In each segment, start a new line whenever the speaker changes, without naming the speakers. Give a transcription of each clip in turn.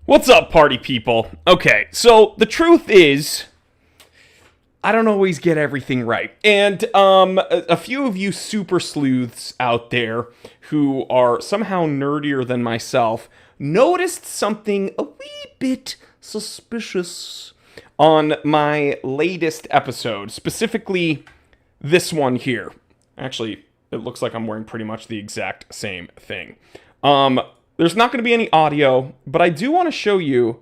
What's up, party people? Okay, so the truth is, I don't always get everything right. And a few of you super sleuths out there who are somehow nerdier than myself noticed something a wee bit suspicious on my latest episode, specifically this one here. Actually, it looks like I'm wearing pretty much the exact same thing. There's not going to be any audio, but I do want to show you,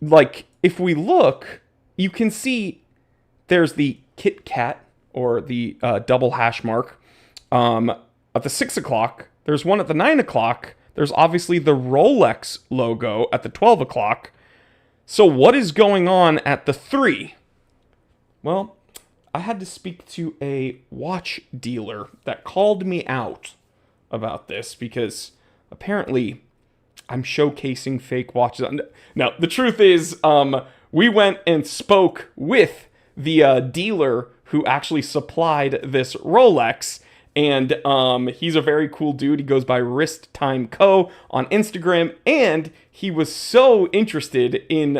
like, if we look, you can see there's the Kit Kat, or the double hash mark, at the 6 o'clock. There's one at the 9 o'clock. There's obviously the Rolex logo at the 12 o'clock. So what is going on at the 3? Well, I had to speak to a watch dealer that called me out about this because apparently I'm showcasing fake watches. No, the truth is, we went and spoke with the dealer who actually supplied this Rolex, and he's a very cool dude. He goes by Wrist Time Co. on Instagram, and he was so interested in,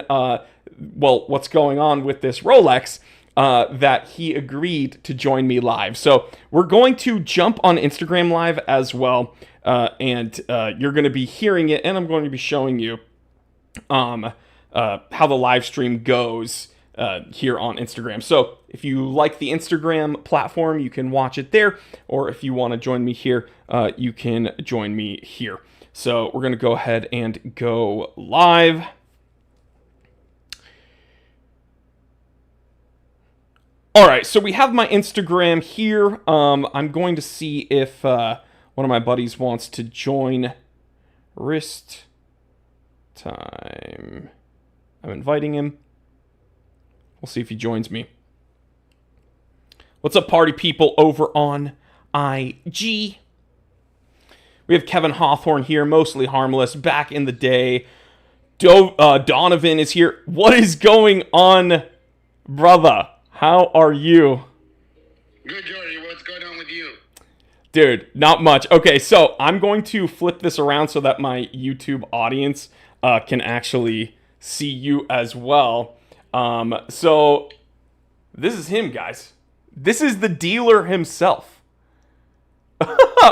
what's going on with this Rolex, that he agreed to join me live. So we're going to jump on Instagram Live as well, and you're going to be hearing it, and I'm going to be showing you how the live stream goes here on Instagram. So if you like the Instagram platform, you can watch it there, or if you want to join me here, you can join me here. So we're going to go ahead and go live. All right, so we have my Instagram here. I'm going to see if one of my buddies wants to join. Wrist Time. I'm inviting him. We'll see if he joins me. What's up, party people over on IG? We have Kevin Hawthorne here, mostly harmless, back in the day. Donovan is here. What is going on, brother? How are you?
Good, Jordy. What's going on with you?
Dude, not much. Okay, so I'm going to flip this around so that my YouTube audience can actually see you as well. So this is him, guys. This is the dealer himself.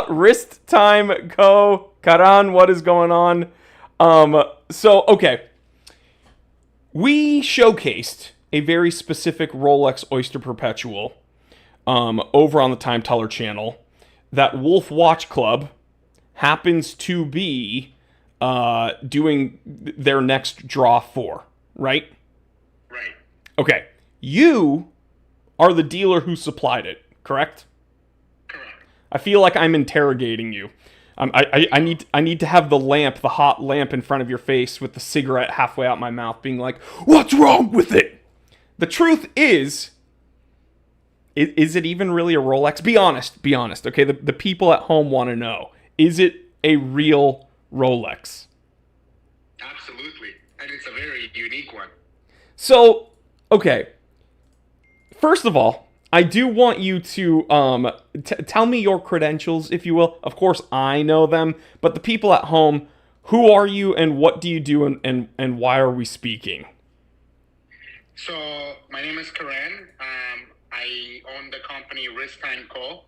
Wrist Time Co. Karan, what is going on? Okay. We showcased a very specific Rolex Oyster Perpetual over on the Time Teller channel that Wolf Watch Club happens to be doing their next draw for, right?
Right.
Okay. You are the dealer who supplied it, correct?
Correct.
I feel like I'm interrogating you. I need to have the hot lamp in front of your face with the cigarette halfway out my mouth being like, what's wrong with it? The truth is it even really a Rolex? Be honest, okay? The people at home want to know. Is it a real Rolex?
Absolutely. And it's a very unique one.
So, okay. First of all, I do want you to tell me your credentials, if you will. Of course, I know them, but the people at home, who are you and what do you do and why are we speaking?
So, my name is Karan. I own the company Wrist Time Co.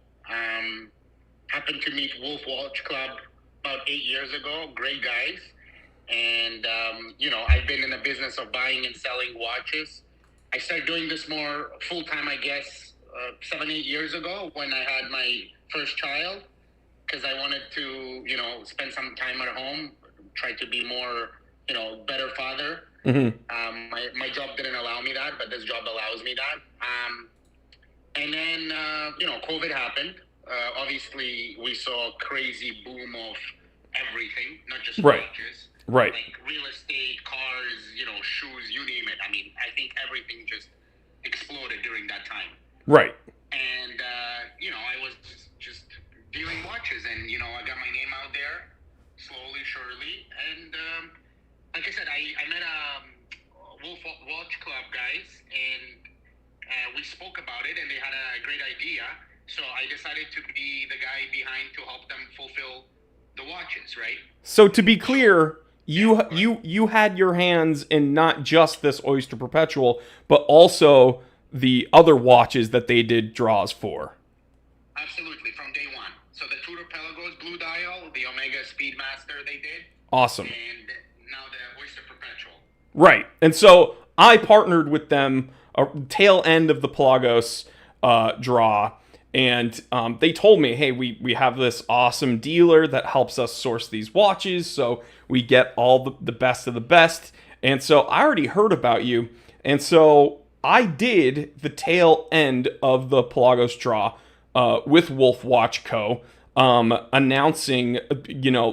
Happened to meet Wolf Watch Club about 8 years ago. Great guys. And, I've been in the business of buying and selling watches. I started doing this more full-time, I guess, 7, 8 years ago when I had my first child, because I wanted to, spend some time at home, try to be more, better father.
Mm-hmm.
My job didn't allow me that, but this job allows me that. And then, COVID happened. Obviously, we saw a crazy boom of everything, not just
Right.
watches.
Right.
Like real estate, cars, shoes, you name it. I mean, I think everything just exploded during that time.
Right.
And, I was just dealing watches and, I got my name out there slowly, surely. And, like I said, I met Wolf Watch Club guys and we spoke about it and they had a great idea. So I decided to be the guy behind to help them fulfill the watches, right?
So to be clear,
Yeah, go ahead.
you had your hands in not just this Oyster Perpetual, but also the other watches that they did draws for.
Absolutely, from day one. So the Tudor Pelagos Blue Dial, the Omega Speedmaster they did,
Awesome.
and now the Oyster Perpetual.
Right. And so I partnered with them tail end of the Pelagos draw. And they told me, hey, we have this awesome dealer that helps us source these watches. So we get all the best of the best. And so I already heard about you. And so I did the tail end of the Pelagos draw with Wolf Watch Co. Announcing,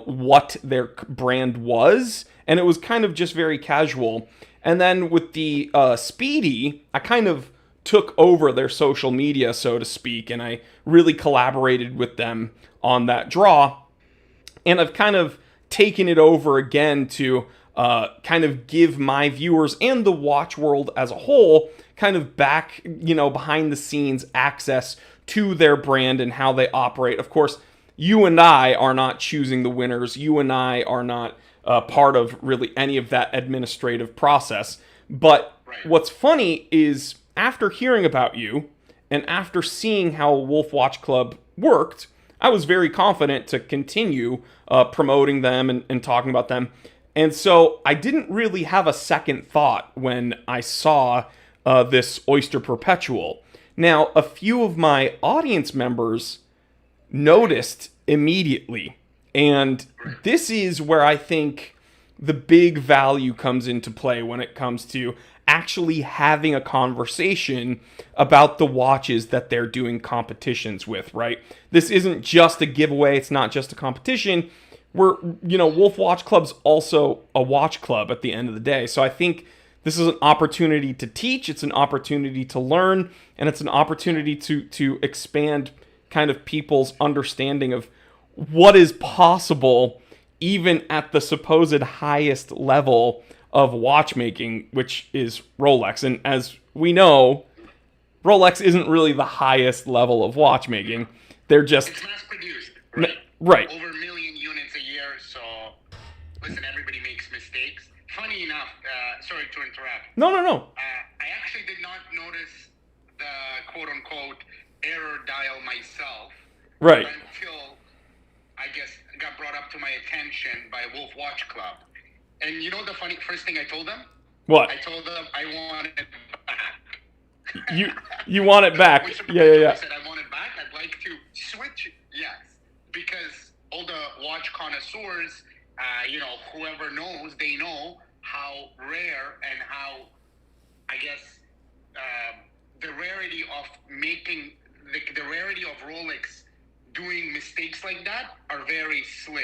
what their brand was, and it was kind of just very casual. And then with the Speedy, I kind of took over their social media, so to speak, and I really collaborated with them on that draw. And I've kind of taken it over again to kind of give my viewers and the watch world as a whole kind of back, behind the scenes access to their brand and how they operate. Of course, you and I are not choosing the winners. You and I are not part of really any of that administrative process. But
Right.
what's funny is after hearing about you and after seeing how Wolf Watch Club worked, I was very confident to continue promoting them and talking about them. And so I didn't really have a second thought when I saw this Oyster Perpetual. Now, a few of my audience members noticed immediately. And this is where I think the big value comes into play when it comes to actually having a conversation about the watches that they're doing competitions with, right? This isn't just a giveaway, it's not just a competition. Wolf Watch Club's also a watch club at the end of the day. So I think this is an opportunity to teach, it's an opportunity to learn, and it's an opportunity to expand kind of people's understanding of what is possible even at the supposed highest level of watchmaking, which is Rolex. And as we know, Rolex isn't really the highest level of watchmaking. They're just
It's mass produced, right?
right.
Over a million units a year. So, listen, everybody makes mistakes. Funny enough, sorry to interrupt.
No.
I actually did not notice the quote unquote error dial myself.
Right.
Until I guess got brought up to my attention by Wolf Watch Club. And you know the funny first thing I told them?
What?
I told them I wanted it back.
You want it back? Yeah.
I said I want it back. I'd like to switch. Yes, because all the watch connoisseurs, whoever knows, they know how rare and how, I guess, the rarity of making the rarity of Rolex doing mistakes like that are very slim,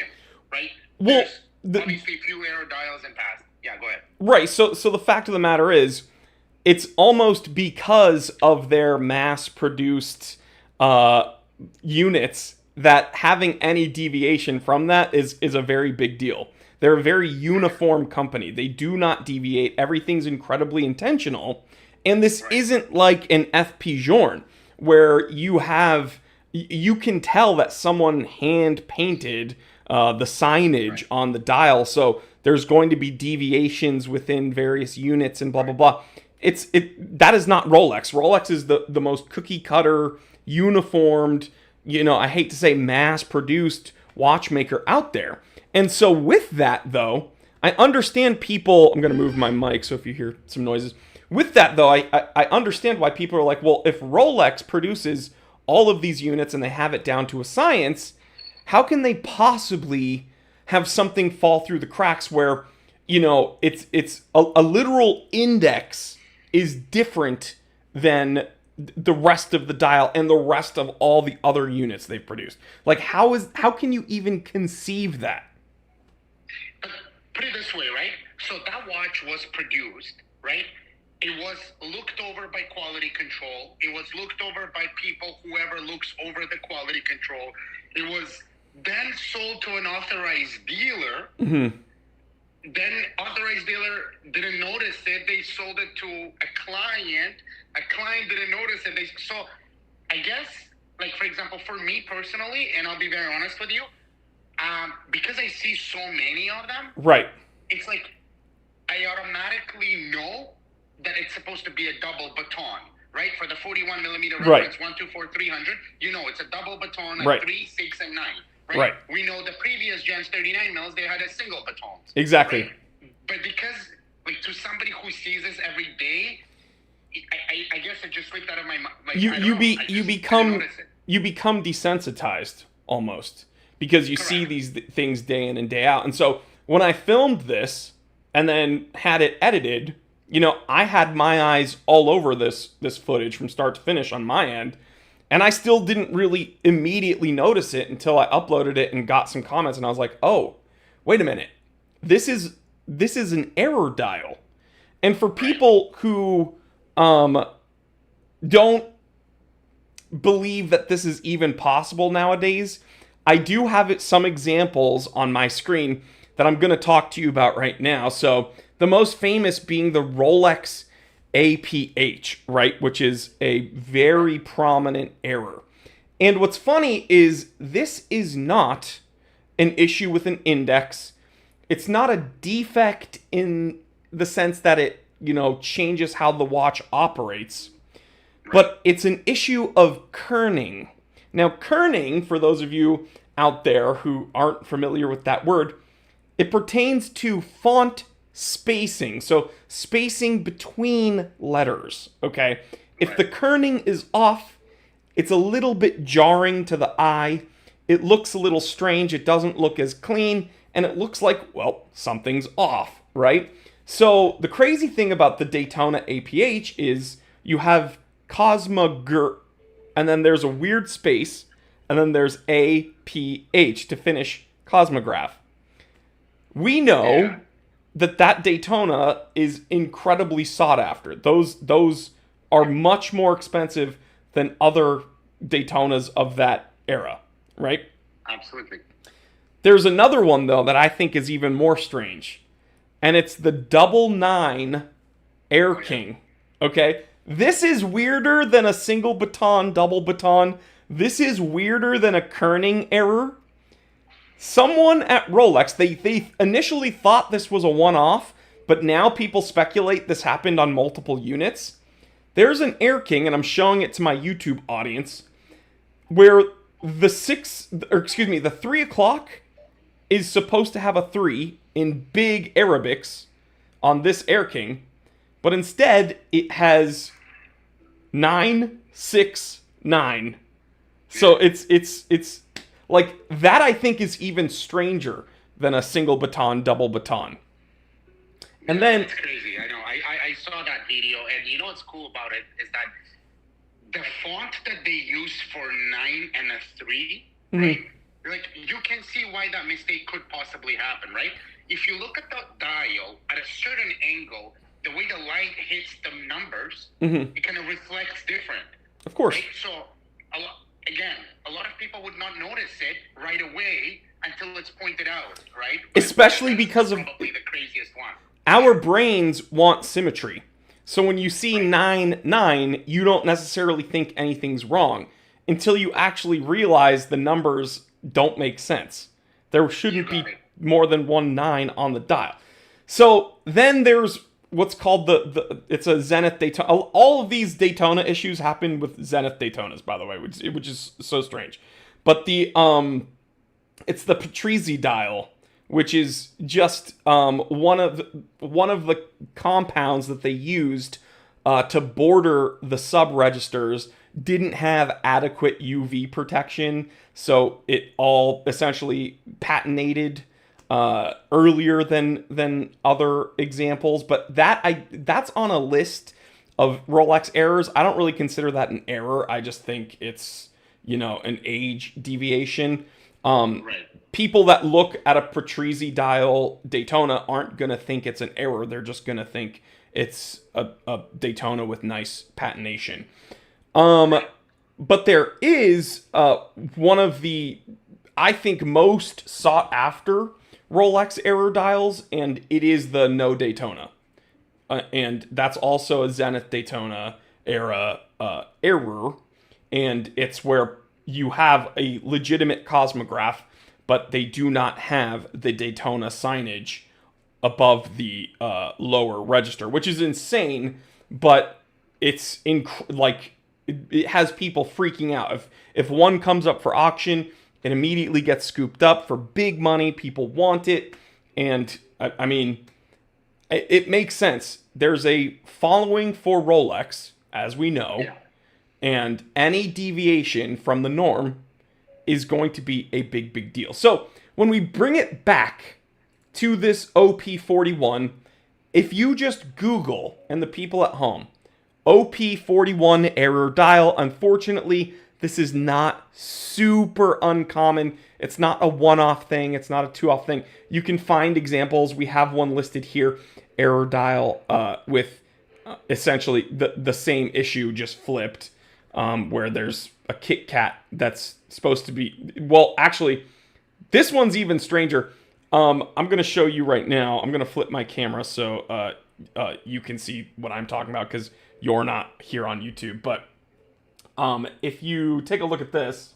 right?
Well,
There's obviously few error dials in past. Yeah, go ahead.
Right. So the fact of the matter is, it's almost because of their mass-produced units that having any deviation from that is a very big deal. They're a very uniform company. They do not deviate. Everything's incredibly intentional. And this isn't like an FP Journe where you can tell that someone hand painted the signage on the dial. So there's going to be deviations within various units and blah, blah, blah. That is not Rolex. Rolex is the most cookie cutter, uniformed, I hate to say mass produced watchmaker out there. And so with that though, I understand people, I'm going to move my mic so if you hear some noises. With that though, I understand why people are like, well, if Rolex produces all of these units and they have it down to a science, how can they possibly have something fall through the cracks where, it's a literal index is different than the rest of the dial and the rest of all the other units they've produced? Like, how can you even conceive that?
Put it this way, right? So that watch was produced, right? It was looked over by quality control. It was looked over by people, whoever looks over the quality control. It was then sold to an authorized dealer.
Mm-hmm.
Then authorized dealer didn't notice it. They sold it to a client. A client didn't notice it. So I guess, like, for example, for me personally, and I'll be very honest with you, because I see so many of them,
Right.
it's like I automatically know that it's supposed to be a double baton, right? For the 41 millimeter
Right.
reference, 124 300, you know it's a double baton at
Right.
3, 6, and 9, right?
Right.
We know the previous gens 39 mils, they had a single baton.
Exactly.
Right? But because, like, to somebody who sees this every day, I guess it just slipped out of my mind. Like, I
you become desensitized almost because you see
Correct.
these things day in and day out. And so when I filmed this and then had it edited, you know, I had my eyes all over this footage from start to finish on my end, and I still didn't really immediately notice it until I uploaded it and got some comments, and I was like, "Oh, wait a minute. This is an error dial." And for people who don't believe that this is even possible nowadays, I do have some examples on my screen that I'm going to talk to you about right now. So the most famous being the Rolex APH, right, which is a very prominent error. And what's funny is this is not an issue with an index. It's not a defect in the sense that it, you know, changes how the watch operates, but it's an issue of kerning. Now, kerning, for those of you out there who aren't familiar with that word, it pertains to font spacing. So, spacing between letters, okay? If the kerning is off, it's a little bit jarring to the eye. It looks a little strange. It doesn't look as clean, and it looks like, well, something's off, right? So the crazy thing about the Daytona APH is you have Cosmogr, and then there's a weird space, and then there's APH to finish Cosmograph. We know that Daytona is incredibly sought after. Those are much more expensive than other Daytonas of that era, right?
Absolutely.
There's another one, though, that I think is even more strange. And it's the 99 Air King. Okay? This is weirder than a single baton, double baton. This is weirder than a kerning error. Someone at Rolex, they initially thought this was a one-off, but now people speculate this happened on multiple units. There's an Air King, and I'm showing it to my YouTube audience, where the 3 o'clock is supposed to have a 3 in big Arabics on this Air King, but instead it has 969. So it's like that. I think is even stranger than a single baton, double baton. And then
it's crazy. I know. I saw that video, and you know what's cool about it is that the font that they use for 9 and a 3, right? Like, you can see why that mistake could possibly happen, right? If you look at the dial at a certain angle, the way the light hits the numbers, it kind of reflects different.
Of course.
Right? So, a lot of people would not notice it right away until it's pointed out, right?
Especially because of
probably the craziest one.
Our brains want symmetry. So when you see 9, you don't necessarily think anything's wrong until you actually realize the numbers don't make sense. There shouldn't be more than 1 9 on the dial. So then there's what's called it's a Zenith Daytona. All of these Daytona issues happen with Zenith Daytonas, by the way, which is so strange. But it's the Patrizi dial, which is just one of the compounds that they used to border the sub-registers didn't have adequate UV protection, so it all essentially patinated earlier than other examples. But that's on a list of Rolex errors. I don't really consider that an error. I just think it's, an age deviation. People that look at a Patrizi dial Daytona aren't going to think it's an error. They're just going to think it's a Daytona with nice patination. But there is one of the, I think, most sought after Rolex error dials, and it is the No Daytona. And that's also a Zenith Daytona era error, and it's where you have a legitimate Cosmograph, but they do not have the Daytona signage above the lower register, which is insane, but it's it has people freaking out. If one comes up for auction, it immediately gets scooped up for big money. People want it, and I mean, it makes sense. There's a following for Rolex, as we know,
Yeah.
and any deviation from the norm is going to be a big deal. So when we bring it back to this OP41, if you just Google, and the people at home, OP41 error dial, unfortunately, this is not super uncommon. It's not a one-off thing. It's not a two-off thing. You can find examples. We have one listed here, error dial, with essentially the same issue just flipped, where there's a Kit Kat that's supposed to be... Well, actually, this one's even stranger. I'm going to show you right now. I'm going to flip my camera so you can see what I'm talking about, because you're not here on YouTube. But if you take a look at this,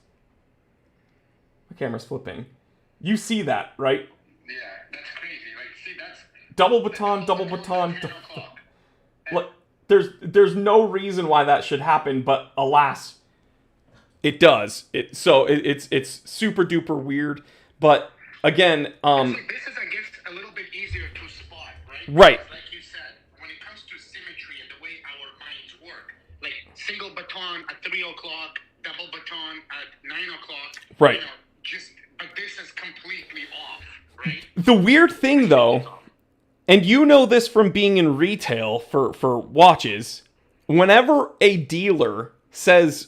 my camera's flipping. You see that, right?
Yeah, that's crazy. Like, see, that's
Double baton. Look, there's no reason why that should happen, but alas, it does. It's super duper weird. But again,
this is, I guess, a little bit easier to spot, right?
Right.
Because like you said, when it comes to symmetry and the way our minds work, like single baton at 3 o'clock, double baton at 9 o'clock.
Right.
But this is completely off, right?
The weird thing, though, and you know this from being in retail for watches, whenever a dealer says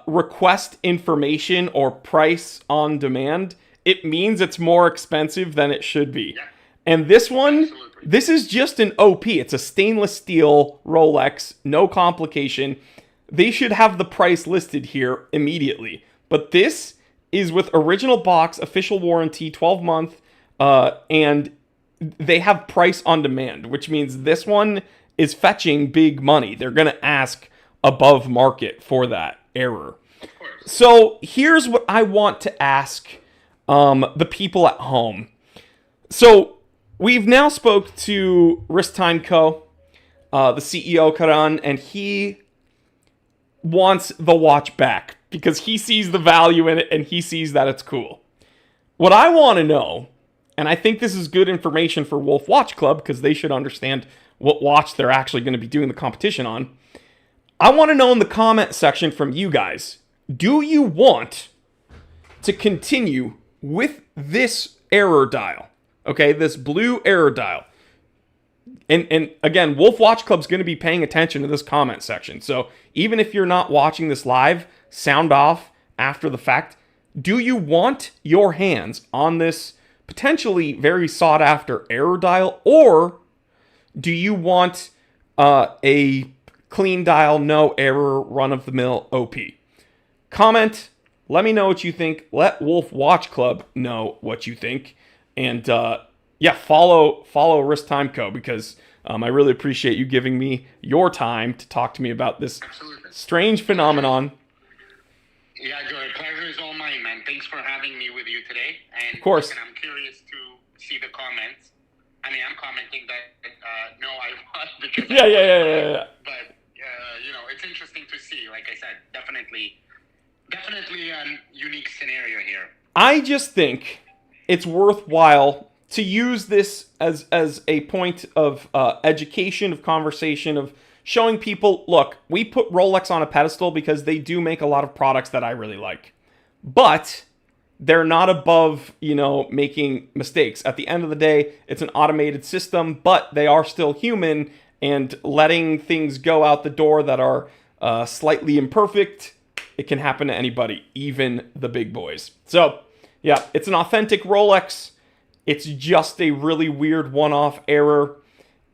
request information or price on demand, it means it's more expensive than it should be.
Yeah.
And this one,
Absolutely.
this is just an OP. It's a stainless steel Rolex, no complication. They should have the price listed here immediately. But this is with original box, official warranty, 12-month, and they have price on demand, which means this one is fetching big money. They're going to ask above market for that error.
Of course.
So here's what I want to ask the people at home. So we've now spoke to Wrist Time Co., the CEO, Karan, and he wants the watch back because he sees the value in it and he sees that it's cool. What I want to know, and I think this is good information for Wolf Watch Club because they should understand what watch they're actually going to be doing the competition on. I want to know in the comment section from you guys, do you want to continue with this error dial? Okay, this blue error dial. And again, Wolf Watch Club's going to be paying attention to this comment section. So even if you're not watching this live, sound off after the fact. Do you want your hands on this potentially very sought after error dial, or do you want a clean dial, no error, run of the mill OP? Comment. Let me know what you think. Let Wolf Watch Club know what you think. And yeah, follow Wrist Time Co. because I really appreciate you giving me your time to talk to me about this
Absolutely.
strange phenomenon.
Yeah, Joey, pleasure is all mine, man. Thanks for having me with you today. And
Of course.
listen, I'm curious to see the comments. I mean, I'm commenting that no, I want because
Yeah.
But it's interesting to see. Like I said, definitely a unique scenario here.
I just think it's worthwhile to use this as a point of education, of conversation, of showing people, look, we put Rolex on a pedestal because they do make a lot of products that I really like. But they're not above, making mistakes. At the end of the day, it's an automated system, but they are still human, and letting things go out the door that are slightly imperfect, it can happen to anybody, even the big boys. So, yeah, it's an authentic Rolex. It's just a really weird one-off error,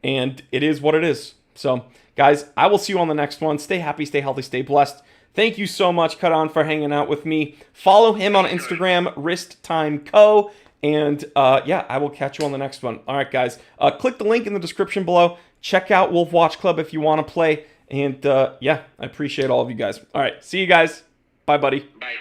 and it is what it is. So, guys, I will see you on the next one. Stay happy, stay healthy, stay blessed. Thank you so much, Karan, for hanging out with me. Follow him on Instagram, Wrist Time Co. And yeah, I will catch you on the next one. All right, guys. Click the link in the description below. Check out Wolf Watch Club if you want to play. And yeah, I appreciate all of you guys. All right, see you guys. Bye, buddy.
Bye.